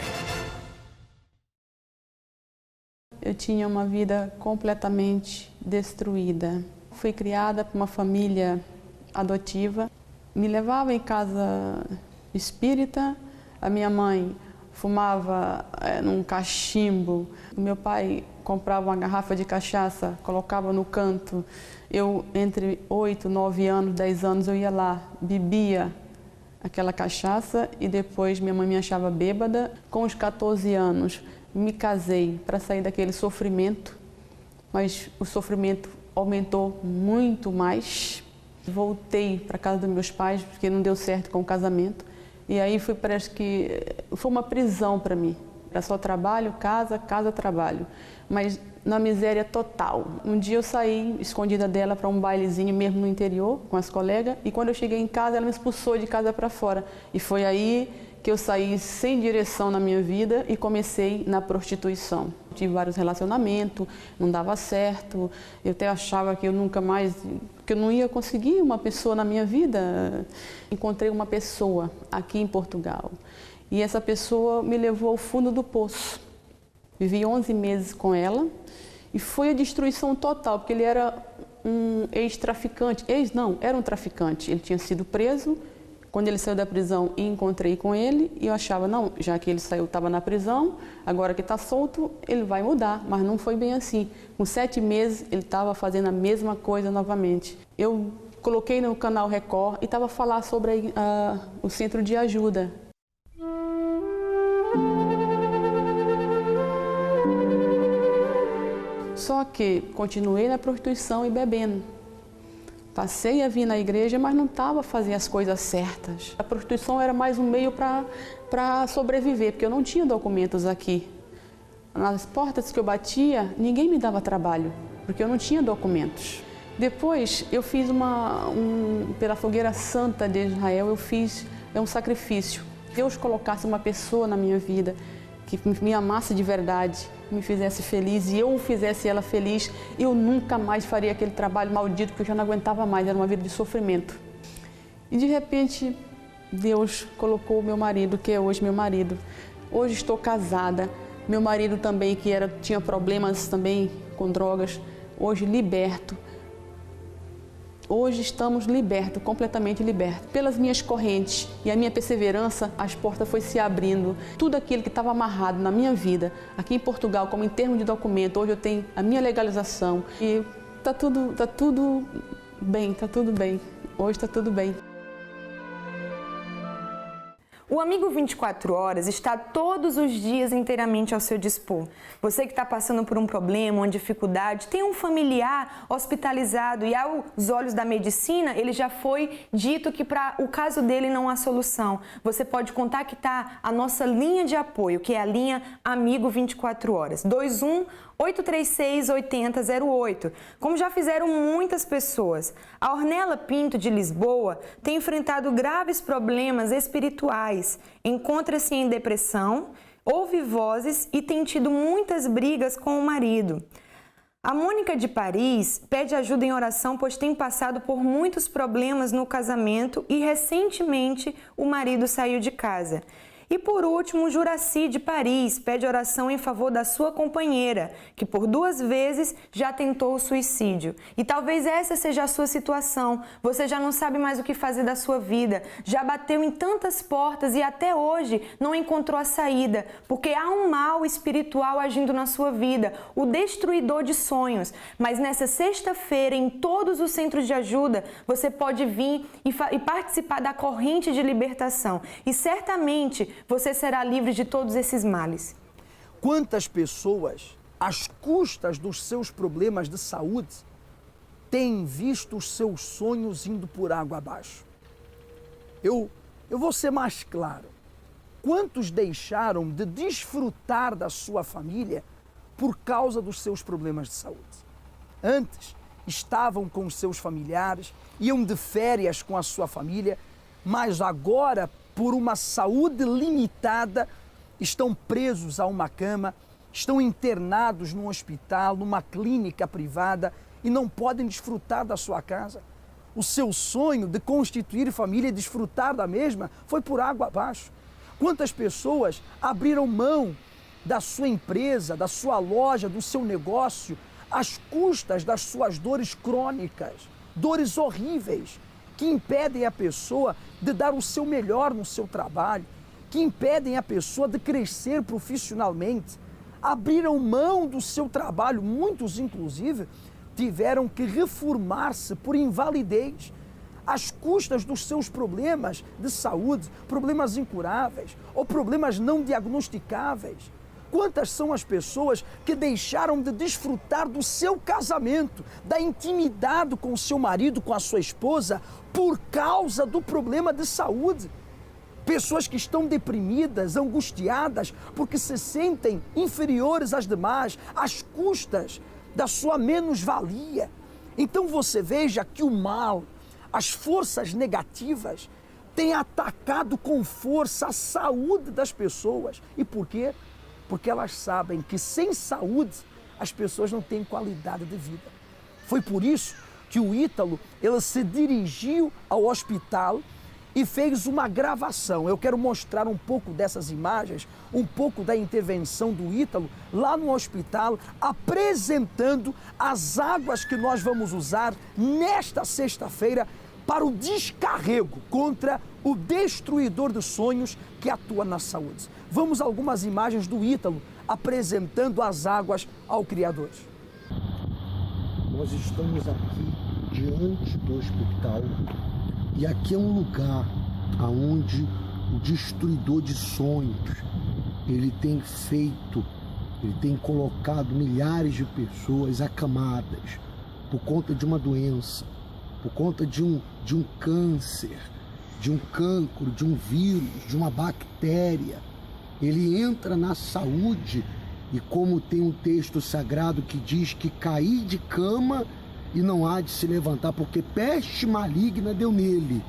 Eu tinha uma vida completamente destruída. Fui criada por uma família adotiva. Me levava em casa espírita. A minha mãe fumava num cachimbo. O meu pai comprava uma garrafa de cachaça, colocava no canto. Eu, entre 8, 9 anos, 10 anos, eu ia lá, bebia aquela cachaça e depois minha mãe me achava bêbada. Com os 14 anos, me casei para sair daquele sofrimento, mas o sofrimento aumentou muito mais. Voltei para a casa dos meus pais, porque não deu certo com o casamento. E aí parece que foi uma prisão para mim. Era só trabalho, casa, casa, trabalho. Mas na miséria total. Um dia eu saí escondida dela para um bailezinho mesmo no interior, com as colegas. E quando eu cheguei em casa, ela me expulsou de casa para fora. E foi aí que eu saí sem direção na minha vida e comecei na prostituição. Tive vários relacionamentos, não dava certo. Eu até achava que eu nunca mais, que eu não ia conseguir uma pessoa na minha vida. Encontrei uma pessoa aqui em Portugal e essa pessoa me levou ao fundo do poço. Vivi 11 meses com ela e foi a destruição total, porque ele era um ex-traficante. Era um traficante. Ele tinha sido preso. Quando ele saiu da prisão, encontrei com ele e eu achava, não, já que ele saiu, estava na prisão, agora que está solto, ele vai mudar. Mas não foi bem assim. Com 7 meses, ele estava fazendo a mesma coisa novamente. Eu coloquei no canal Record e estava a falar sobre o centro de ajuda. Só que continuei na prostituição e bebendo. Passei a vir na igreja, mas não estava fazendo as coisas certas. A prostituição era mais um meio para sobreviver, porque eu não tinha documentos aqui. Nas portas que eu batia, ninguém me dava trabalho, porque eu não tinha documentos. Depois, eu fiz pela Fogueira Santa de Israel, eu fiz um sacrifício. Deus colocasse uma pessoa na minha vida que me amasse de verdade, me fizesse feliz e eu fizesse ela feliz, eu nunca mais faria aquele trabalho maldito que eu já não aguentava mais, era uma vida de sofrimento. E de repente, Deus colocou o meu marido, que é hoje meu marido. Hoje estou casada, meu marido também, que tinha problemas também com drogas, hoje liberto. Hoje estamos libertos, completamente libertos. Pelas minhas correntes e a minha perseverança, as portas foram se abrindo. Tudo aquilo que estava amarrado na minha vida, aqui em Portugal, como em termos de documento, hoje eu tenho a minha legalização. E tá tudo bem, tá tudo bem. Hoje está tudo bem. O Amigo 24 Horas está todos os dias inteiramente ao seu dispor. Você que está passando por um problema, uma dificuldade, tem um familiar hospitalizado e aos olhos da medicina, ele já foi dito que para o caso dele não há solução. Você pode contactar a nossa linha de apoio, que é a linha Amigo 24 Horas, 21-836-8008, como já fizeram muitas pessoas. A Ornella Pinto, de Lisboa, tem enfrentado graves problemas espirituais. Encontra-se em depressão, ouve vozes e tem tido muitas brigas com o marido. A Mônica de Paris pede ajuda em oração, pois tem passado por muitos problemas no casamento e recentemente o marido saiu de casa. E por último, Juraci de Paris pede oração em favor da sua companheira, que por 2 vezes já tentou o suicídio. E talvez essa seja a sua situação. Você já não sabe mais o que fazer da sua vida, já bateu em tantas portas e até hoje não encontrou a saída, porque há um mal espiritual agindo na sua vida, o destruidor de sonhos. Mas nessa sexta-feira, em todos os centros de ajuda, você pode vir e participar da corrente de libertação. E certamente você será livre de todos esses males. Quantas pessoas, às custas dos seus problemas de saúde, têm visto os seus sonhos indo por água abaixo? Eu vou ser mais claro. Quantos deixaram de desfrutar da sua família por causa dos seus problemas de saúde? Antes, estavam com os seus familiares, iam de férias com a sua família, mas agora, por uma saúde limitada, estão presos a uma cama, estão internados num hospital, numa clínica privada e não podem desfrutar da sua casa. O seu sonho de constituir família e desfrutar da mesma foi por água abaixo. Quantas pessoas abriram mão da sua empresa, da sua loja, do seu negócio, às custas das suas dores crônicas, dores horríveis, que impedem a pessoa de dar o seu melhor no seu trabalho, que impedem a pessoa de crescer profissionalmente. Abriram mão do seu trabalho, muitos inclusive tiveram que reformar-se por invalidez, às custas dos seus problemas de saúde, problemas incuráveis ou problemas não diagnosticáveis. Quantas são as pessoas que deixaram de desfrutar do seu casamento, da intimidade com o seu marido, com a sua esposa, por causa do problema de saúde? Pessoas que estão deprimidas, angustiadas, porque se sentem inferiores às demais, às custas da sua menos-valia. Então você veja que o mal, as forças negativas, têm atacado com força a saúde das pessoas. E por quê? Porque elas sabem que sem saúde as pessoas não têm qualidade de vida. Foi por isso que o Ítalo, ele se dirigiu ao hospital e fez uma gravação. Eu quero mostrar um pouco dessas imagens, um pouco da intervenção do Ítalo lá no hospital, apresentando as águas que nós vamos usar nesta sexta-feira para o descarrego contra o destruidor de sonhos que atua na saúde. Vamos a algumas imagens do Ítalo apresentando as águas ao Criador. Nós estamos aqui diante do hospital e aqui é um lugar onde o destruidor de sonhos, ele tem colocado milhares de pessoas acamadas por conta de uma doença, por conta de um câncer, de um cancro, de um vírus, de uma bactéria. Ele entra na saúde e, como tem um texto sagrado que diz que cair de cama e não há de se levantar, porque peste maligna deu nele.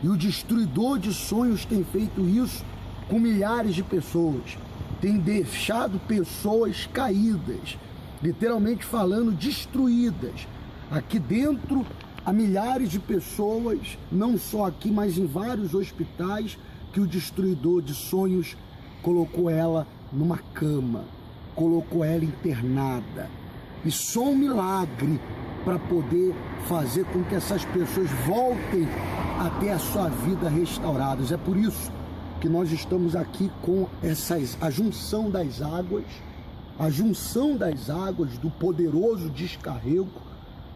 E o destruidor de sonhos tem feito isso com milhares de pessoas. Tem deixado pessoas caídas, literalmente falando, destruídas. Aqui dentro há milhares de pessoas, não só aqui, mas em vários hospitais, que o destruidor de sonhos colocou ela numa cama, colocou ela internada. E só um milagre para poder fazer com que essas pessoas voltem a ter a sua vida restaurada. É por isso que nós estamos aqui com a junção das águas do poderoso descarrego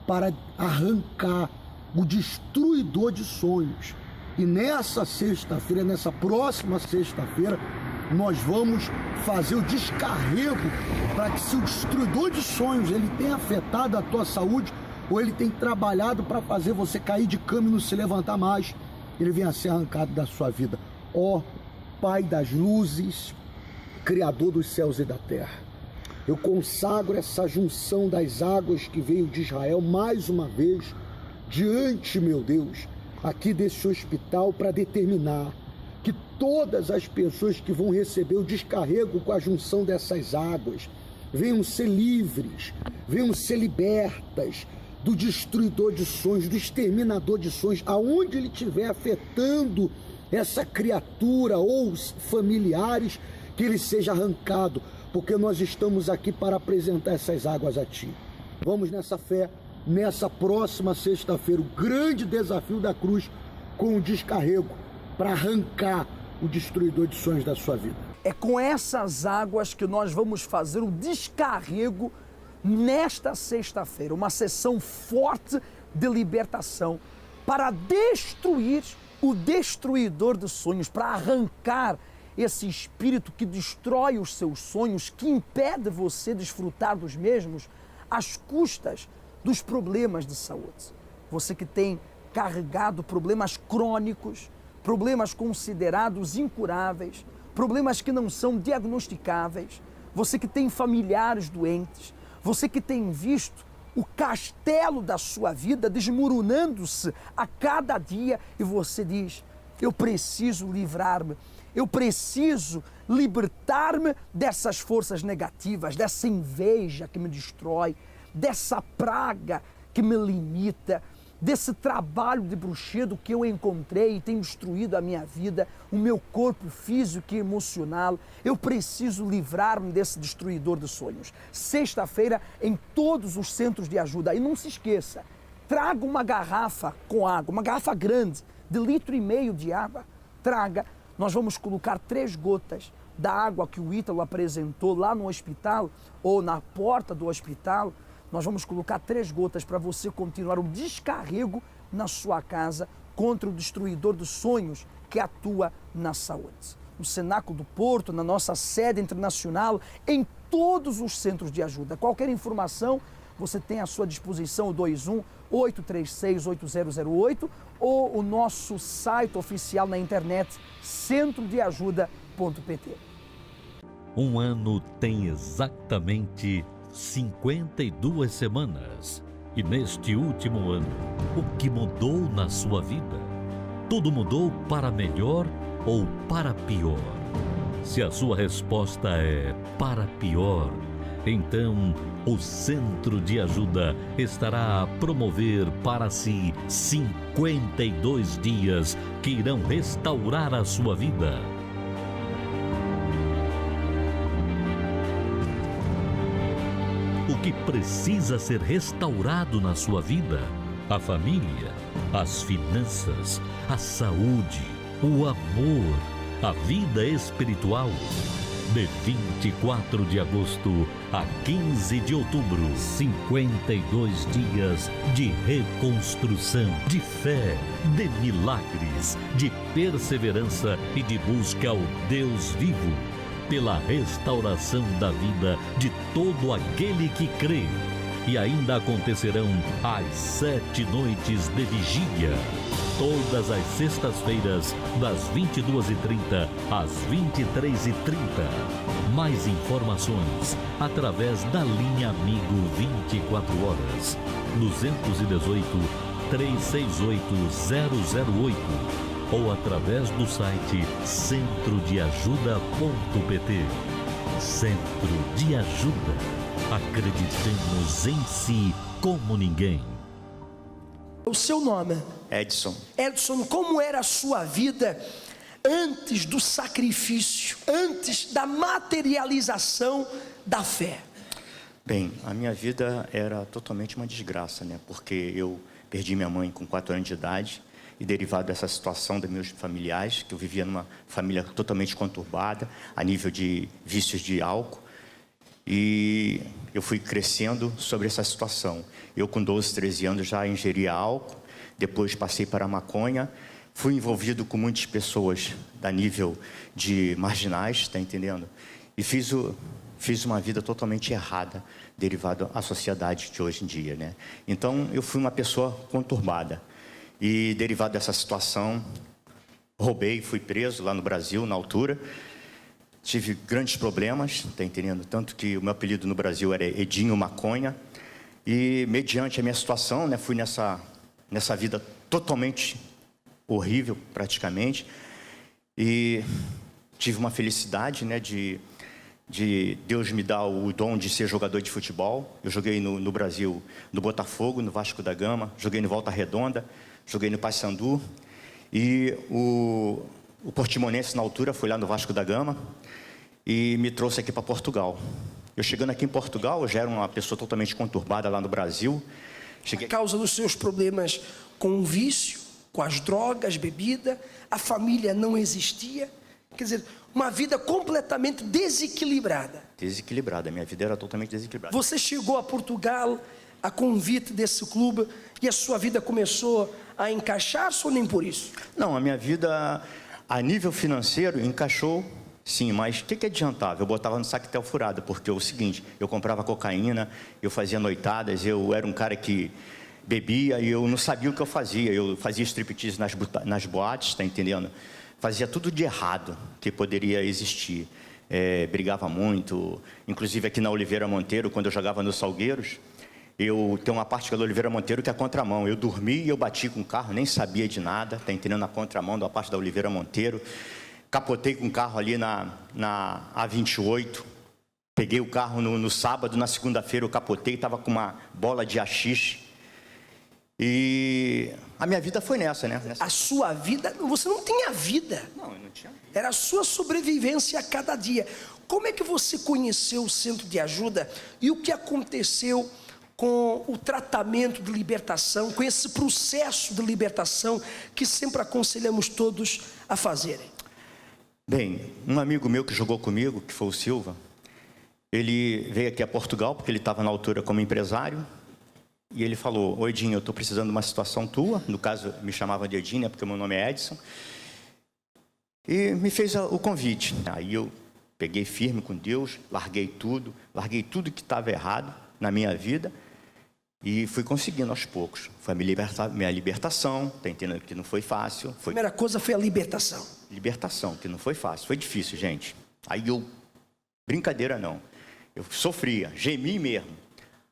para arrancar o destruidor de sonhos. E nessa sexta-feira, nessa próxima sexta-feira, nós vamos fazer o descarrego para que, se o destruidor de sonhos ele tem afetado a tua saúde, ou ele tem trabalhado para fazer você cair de cama e não se levantar mais, ele venha a ser arrancado da sua vida. Ó Pai das luzes, Criador dos céus e da terra, eu consagro essa junção das águas que veio de Israel mais uma vez diante, meu Deus, aqui desse hospital, para determinar que todas as pessoas que vão receber o descarrego com a junção dessas águas venham ser livres, venham ser libertas do destruidor de sonhos, do exterminador de sonhos, aonde ele estiver afetando essa criatura ou os familiares, que ele seja arrancado, porque nós estamos aqui para apresentar essas águas a Ti. Vamos nessa fé, nessa próxima sexta-feira, o grande desafio da cruz com o descarrego para arrancar o destruidor de sonhos da sua vida. É com essas águas que nós vamos fazer o descarrego nesta sexta-feira, uma sessão forte de libertação para destruir o destruidor de sonhos, para arrancar esse espírito que destrói os seus sonhos, que impede você desfrutar dos mesmos às custas dos problemas de saúde. Você que tem carregado problemas crônicos, problemas considerados incuráveis, problemas que não são diagnosticáveis, você que tem familiares doentes, você que tem visto o castelo da sua vida desmoronando-se a cada dia e você diz: eu preciso livrar-me, eu preciso libertar-me dessas forças negativas, dessa inveja que me destrói, dessa praga que me limita, desse trabalho de bruxedo que eu encontrei e tem destruído a minha vida, o meu corpo físico e emocional. Eu preciso livrar-me desse destruidor de sonhos. Sexta-feira, em todos os centros de ajuda. E não se esqueça, traga uma garrafa com água, uma garrafa grande, de 1,5 litros de água. Traga, nós vamos colocar 3 gotas da água que o Ítalo apresentou lá no hospital ou na porta do hospital. Nós vamos colocar 3 gotas para você continuar o descarrego na sua casa contra o destruidor dos sonhos que atua na saúde. No Cenáculo do Porto, na nossa sede internacional, em todos os centros de ajuda. Qualquer informação, você tem à sua disposição o 21-836-8008 ou o nosso site oficial na internet, centrodeajuda.pt. Um ano tem exatamente 52 semanas. E neste último ano, o que mudou na sua vida? Tudo mudou para melhor ou para pior? Se a sua resposta é para pior, então o Centro de Ajuda estará a promover para si 52 dias que irão restaurar a sua vida. O que precisa ser restaurado na sua vida? A família, as finanças, a saúde, o amor, a vida espiritual. De 24 de agosto a 15 de outubro, 52 dias de reconstrução, de fé, de milagres, de perseverança e de busca ao Deus vivo, pela restauração da vida de todo aquele que crê. E ainda acontecerão as 7 noites de vigília, todas as sextas-feiras, das 22h30 às 23h30. Mais informações através da linha Amigo 24 horas, 218-368-008 ou através do site centrodeajuda.pt. Centro de Ajuda. Acreditemos em si como ninguém. O seu nome? Edson. Edson, como era a sua vida antes do sacrifício, antes da materialização da fé? Bem, a minha vida era totalmente uma desgraça, né? Porque eu perdi minha mãe com 4 anos de idade e derivado dessa situação dos meus familiares, que eu vivia numa família totalmente conturbada, a nível de vícios de álcool. E eu fui crescendo sobre essa situação. Eu com 12, 13 anos já ingeria álcool, depois passei para a maconha fui envolvido com muitas pessoas da nível de marginais, está entendendo? E fiz uma vida totalmente errada, derivado à sociedade de hoje em dia, né? Então, eu fui uma pessoa conturbada. E, derivado dessa situação, roubei, fui preso lá no Brasil, na altura. Tive grandes problemas, está entendendo? Tanto que o meu apelido no Brasil era Edinho Maconha. E, mediante a minha situação, né, fui nessa vida totalmente horrível, praticamente. E tive uma felicidade, né, de Deus me dar o dom de ser jogador de futebol. Eu joguei no Brasil, no Botafogo, no Vasco da Gama, joguei no Volta Redonda, joguei no Paysandu. E o Portimonense, na altura, foi lá no Vasco da Gama e me trouxe aqui para Portugal. Eu chegando aqui em Portugal, eu já era uma pessoa totalmente conturbada lá no Brasil. Por causa dos seus problemas com o vício, com as drogas, bebida, a família não existia. Quer dizer, uma vida completamente desequilibrada. Desequilibrada, minha vida era totalmente desequilibrada. Você chegou a Portugal a convite desse clube e a sua vida começou a encaixar-se ou nem por isso? Não, a minha vida, a nível financeiro, encaixou sim, mas o que adiantava? Eu botava no saquetel furado, porque é o seguinte, eu comprava cocaína, eu fazia noitadas, eu era um cara que bebia e eu não sabia o que eu fazia striptease nas boates, tá entendendo? Fazia tudo de errado que poderia existir. Brigava muito, inclusive aqui na Oliveira Monteiro, quando eu jogava nos Salgueiros, eu tenho uma parte da Oliveira Monteiro que é a contramão. Eu dormi e eu bati com o carro, nem sabia de nada, tá entendendo? Na contramão da parte da Oliveira Monteiro. Capotei com o carro ali na A28. Peguei o carro no sábado, na segunda-feira eu capotei, estava com uma bola de haxixe. E a minha vida foi nessa, né? A sua vida, você não tinha vida. Não, eu não tinha vida. Era a sua sobrevivência a cada dia. Como é que você conheceu o centro de ajuda e o que aconteceu com o tratamento de libertação, com esse processo de libertação que sempre aconselhamos todos a fazerem? Bem, um amigo meu que jogou comigo, que foi o Silva, ele veio aqui a Portugal, porque ele estava na altura como empresário, e ele falou: "Oi, Edinho, eu estou precisando de uma situação tua", no caso me chamavam de Edinho, né, porque meu nome é Edson, e me fez o convite. Aí eu peguei firme com Deus, larguei tudo que estava errado na minha vida, e fui conseguindo aos poucos. Foi a minha libertação, tá entendendo que não foi fácil. A primeira coisa foi a libertação. Libertação, que não foi fácil, foi difícil, gente. Aí brincadeira não, eu sofria, gemi mesmo.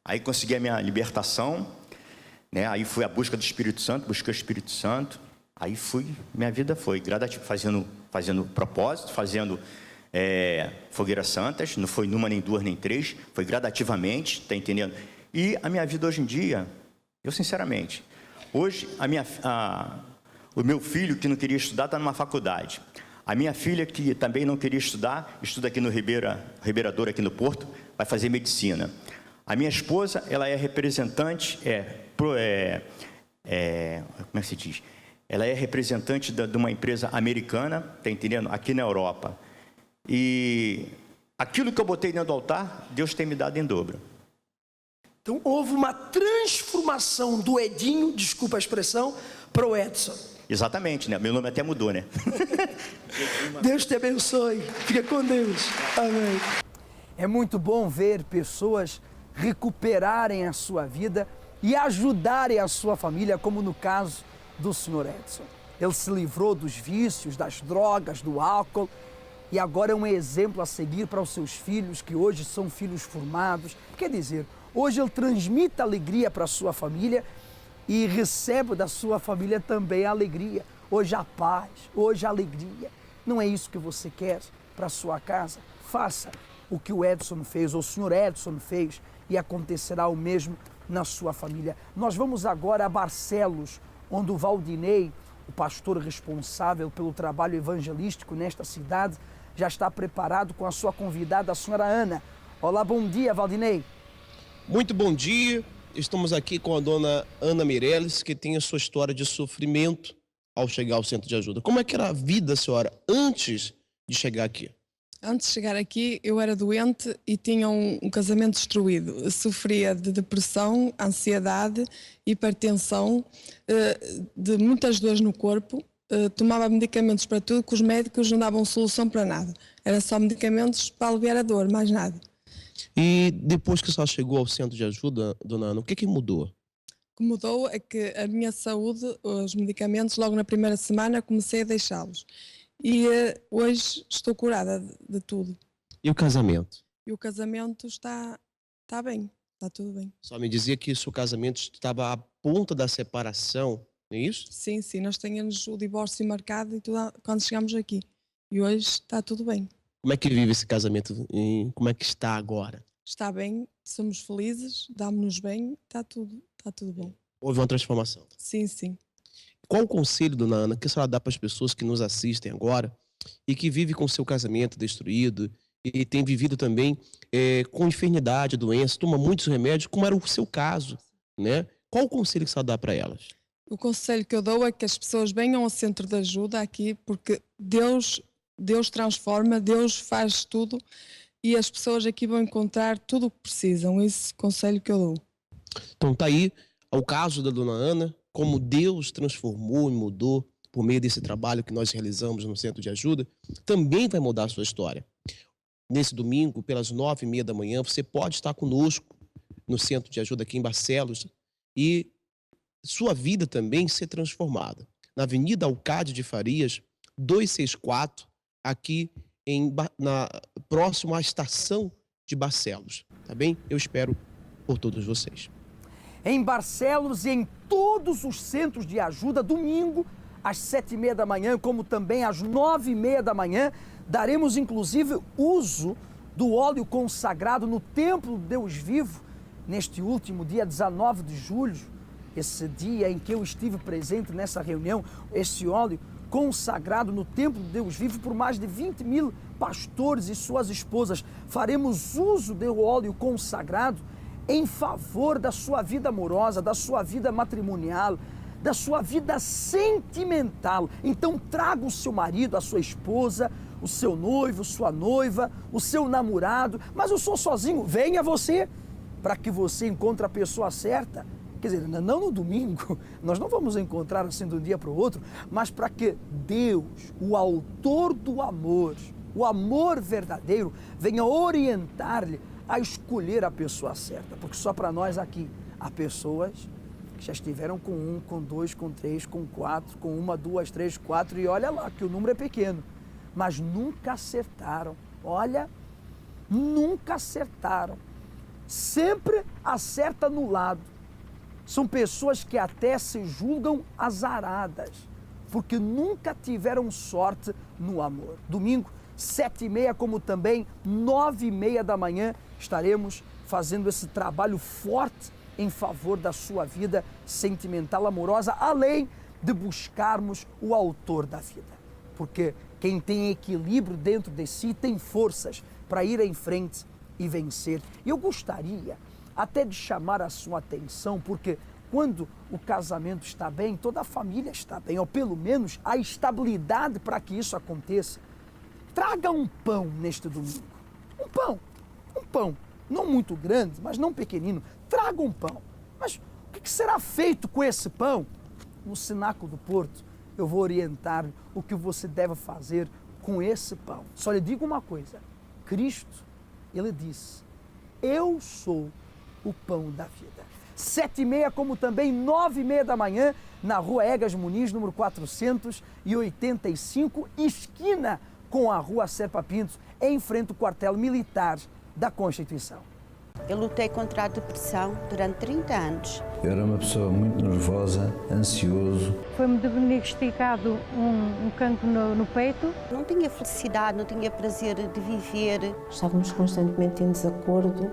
Aí consegui a minha libertação, né? Aí fui à busca do Espírito Santo, busquei o Espírito Santo. Aí minha vida foi gradativa, fazendo propósito, fazendo fogueiras santas. Não foi numa, nem duas, nem três, foi gradativamente, tá entendendo? E a minha vida hoje em dia, eu sinceramente, hoje o meu filho que não queria estudar está numa faculdade. A minha filha que também não queria estudar, estuda aqui no Ribeira Douro, aqui no Porto, vai fazer medicina. A minha esposa, ela é representante, como é que se diz? Ela é representante de uma empresa americana, tá entendendo? Aqui na Europa. E aquilo que eu botei dentro do altar, Deus tem me dado em dobro. Então houve uma transformação do Edinho, desculpa a expressão, para o Edson. Exatamente, né? Meu nome até mudou, né? Deus te abençoe. Fica com Deus. Amém. É muito bom ver pessoas recuperarem a sua vida e ajudarem a sua família, como no caso do Sr. Edson. Ele se livrou dos vícios, das drogas, do álcool e agora é um exemplo a seguir para os seus filhos, que hoje são filhos formados. Quer dizer, hoje ele transmite alegria para a sua família e recebe da sua família também a alegria. Hoje a paz, hoje a alegria. Não é isso que você quer para a sua casa? Faça o que o Edson fez, ou o Sr. Edson fez, e acontecerá o mesmo na sua família. Nós vamos agora a Barcelos, onde o Valdinei, o pastor responsável pelo trabalho evangelístico nesta cidade, já está preparado com a sua convidada, a senhora Ana. Olá, bom dia, Valdinei. Muito bom dia. Estamos aqui com a dona Ana Meirelles, que tem a sua história de sofrimento ao chegar ao centro de ajuda. Como é que era a vida, senhora, antes de chegar aqui? Antes de chegar aqui, eu era doente e tinha um casamento destruído. Eu sofria de depressão, ansiedade, hipertensão, de muitas dores no corpo tomava medicamentos para tudo, que os médicos não davam solução para nada. Era só medicamentos para aliviar a dor, mais nada. E depois que a senhora chegou ao centro de ajuda, dona Ana, o que mudou? O que mudou é que a minha saúde, os medicamentos, logo na primeira semana comecei a deixá-los. E hoje estou curada de tudo. E o casamento? E o casamento está bem, está tudo bem. Só me dizia que o seu casamento estava à ponta da separação, não é isso? Sim, nós tínhamos o divórcio marcado e tudo quando chegamos aqui. E hoje está tudo bem. Como é que vive esse casamento e como é que está agora? Está bem, somos felizes, damos-nos bem, está tudo bom. Houve uma transformação? Sim. Qual o conselho, dona Ana, que a senhora dá para as pessoas que nos assistem agora e que vivem com o seu casamento destruído e tem vivido também com enfermidade, doença, toma muitos remédios, como era o seu caso, né? Qual o conselho que a senhora dá para elas? O conselho que eu dou é que as pessoas venham ao centro de ajuda aqui, porque Deus transforma, Deus faz tudo e as pessoas aqui vão encontrar tudo o que precisam. Esse conselho que eu dou. Então está aí o caso da dona Ana, como Deus transformou e mudou por meio desse trabalho que nós realizamos no Centro de Ajuda, também vai mudar a sua história. Nesse domingo, pelas 9h30 da manhã, você pode estar conosco no Centro de Ajuda aqui em Barcelos e sua vida também ser transformada. Na Avenida Alcade de Farias, 264, aqui próximo à estação de Barcelos, tá bem? Eu espero por todos vocês. Em Barcelos e em todos os centros de ajuda, domingo, às 7h30 da manhã, como também às 9h30 da manhã, daremos inclusive uso do óleo consagrado no Templo do Deus Vivo, neste último dia 19 de julho, esse dia em que eu estive presente nessa reunião, esse óleo consagrado no Templo do Deus Vivo por mais de 20.000 pastores e suas esposas. Faremos uso do óleo consagrado em favor da sua vida amorosa, da sua vida matrimonial, da sua vida sentimental. Então traga o seu marido, a sua esposa, o seu noivo, sua noiva, o seu namorado. Mas eu sou sozinho, venha você, para que você encontre a pessoa certa. Quer dizer, não no domingo, nós não vamos encontrar assim de um dia para o outro, mas para que Deus, o autor do amor, o amor verdadeiro, venha orientar-lhe a escolher a pessoa certa. Porque só para nós aqui, há pessoas que já estiveram com 1, com 2, com 3, com 4, com 1, 2, 3, 4, e olha lá que o número é pequeno, mas nunca acertaram. Olha, nunca acertaram. Sempre acerta no lado. São pessoas que até se julgam azaradas, porque nunca tiveram sorte no amor. Domingo, 7h30, como também 9h30 da manhã, estaremos fazendo esse trabalho forte em favor da sua vida sentimental, amorosa, além de buscarmos o autor da vida. Porque quem tem equilíbrio dentro de si tem forças para ir em frente e vencer. E eu gostaria até de chamar a sua atenção, porque quando o casamento está bem, toda a família está bem, ou pelo menos a estabilidade para que isso aconteça. Traga um pão neste domingo. Um pão, não muito grande, mas não pequenino. Traga um pão. Mas o que será feito com esse pão? No Cenáculo do Porto, eu vou orientar o que você deve fazer com esse pão. Só lhe digo uma coisa, Cristo, ele disse, eu sou o pão da vida. 7h30, como também 9h30 da manhã, na Rua Egas Muniz, número 485, esquina com a Rua Serpa Pinto, em frente ao quartel militar da Constituição. Eu lutei contra a depressão durante 30 anos. Eu era uma pessoa muito nervosa, ansioso. Foi-me diagnosticado um cancro no peito. Não tinha felicidade, não tinha prazer de viver. Estávamos constantemente em desacordo,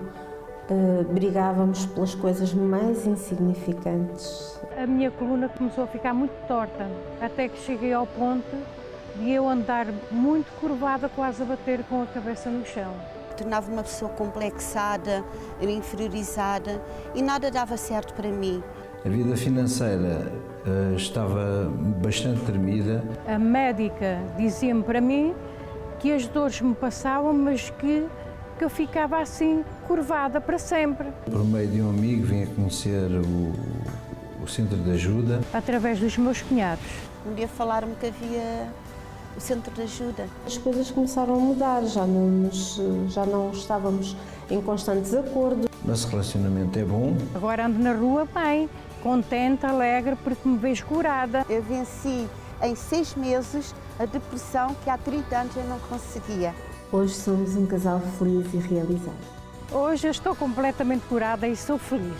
brigávamos pelas coisas mais insignificantes. A minha coluna começou a ficar muito torta, até que cheguei ao ponto de eu andar muito curvada, quase a bater com a cabeça no chão. Tornava-me uma pessoa complexada, inferiorizada e nada dava certo para mim. A vida financeira estava bastante tremida. A médica dizia-me para mim que as dores me passavam, mas que eu ficava assim, curvada para sempre. Por meio de um amigo vim a conhecer o Centro de Ajuda. Através dos meus cunhados. Um dia falaram-me que havia o centro de ajuda. As coisas começaram a mudar, já não estávamos em constante desacordo. Nosso relacionamento é bom. Agora ando na rua bem, contente, alegre, porque me vejo curada. Eu venci em 6 meses a depressão que há 30 anos eu não conseguia. Hoje somos um casal feliz e realizado. Hoje eu estou completamente curada e sou feliz.